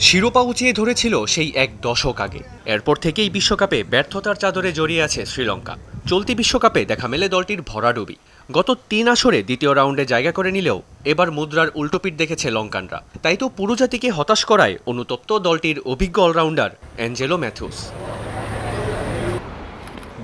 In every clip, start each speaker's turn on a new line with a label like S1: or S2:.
S1: শিরোপা উঁচিয়ে ধরেছিল সেই এক দশক আগে। এরপর থেকেই বিশ্বকাপে ব্যর্থতার চাদরে জড়িয়ে আছে শ্রীলঙ্কা। চলতি বিশ্বকাপে দেখা মেলে দলটির ভরাডুবি। গত ৩ আসরে দ্বিতীয় রাউন্ডে জায়গা করে নিলেও এবার মুদ্রার উল্টোপিঠ দেখেছে লঙ্কানরা। তাই তো পুরো জাতিকে হতাশ করায় অনুতপ্ত দলটির অভিজ্ঞ অলরাউন্ডার অ্যাঞ্জেলো ম্যাথুস।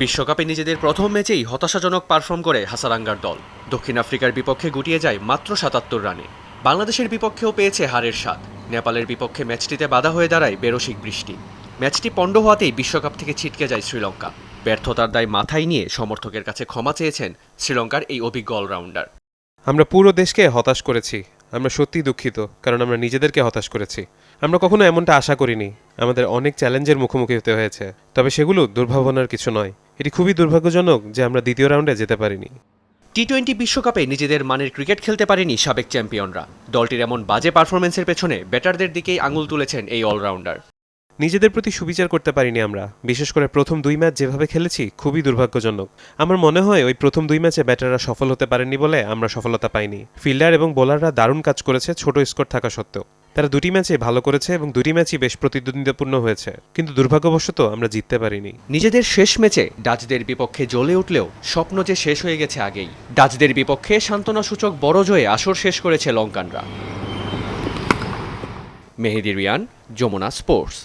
S1: বিশ্বকাপে নিজেদের প্রথম ম্যাচেই হতাশাজনক পারফর্ম করে হাসারাঙ্গার দল। দক্ষিণ আফ্রিকার বিপক্ষে গুটিয়ে যায় মাত্র ৭৭ রানে। বাংলাদেশের বিপক্ষেও পেয়েছে হারের স্বাদ। নেপালের বিপক্ষে ম্যাচটিতে বাধা হয়ে দাঁড়ায় বেরসিক বৃষ্টি। ম্যাচটি পণ্ড হওয়াতেই বিশ্বকাপ থেকে ছিটকে যায় শ্রীলঙ্কা। ব্যর্থতার দায় মাথায় নিয়ে সমর্থকের কাছে ক্ষমা চেয়েছেন শ্রীলঙ্কার এই অভিজ্ঞ অলরাউন্ডার।
S2: আমরা পুরো দেশকে হতাশ করেছি। আমরা সত্যিই দুঃখিত, কারণ আমরা নিজেদেরকে হতাশ করেছি। আমরা কখনো এমনটা আশা করিনি। আমাদের অনেক চ্যালেঞ্জের মুখোমুখি হতে হয়েছে, তবে সেগুলো দুর্ভাবনার কিছু নয়। এটি খুবই দুর্ভাগ্যজনক যে আমরা দ্বিতীয় রাউন্ডে যেতে পারিনি।
S1: টি-20 বিশ্বকাপে নিজেদের মানের ক্রিকেট খেলতে পারেনি সাবেক চ্যাম্পিয়নরা। দলটির এমন বাজে পারফরমেন্সের পেছনে ব্যাটারদের দিকেই আঙুল তুলেছেন এই অলরাউন্ডার।
S2: নিজেদের প্রতি সুবিচার করতে পারিনি আমরা। বিশেষ করে প্রথম 2 ম্যাচ যেভাবে খেলেছি, খুবই দুর্ভাগ্যজনক। আমার মনে হয় ওই প্রথম 2 ম্যাচে ব্যাটাররা সফল হতে পারেননি বলে আমরা সফলতা পাইনি। ফিল্ডার এবং বোলাররা দারুণ কাজ করেছে ছোট স্কোর থাকা সত্ত্বেও। তারা 2টি ম্যাচে ভালো করেছে এবং 2টি ম্যাচই বেশ প্রতিদ্বন্দ্বিতাপূর্ণ হয়েছে, কিন্তু দুর্ভাগ্যবশত আমরা জিততে পারিনি।
S1: নিজেদের শেষ ম্যাচে ডাচদের বিপক্ষে জ্বলে উঠলেও স্বপ্ন যে শেষ হয়ে গেছে আগেই। ডাচদের বিপক্ষে সান্ত্বনাসূচক বড় জয়ে আসর শেষ করেছে লঙ্কানরা। মেহেদী রিয়ান, যমুনা স্পোর্টস।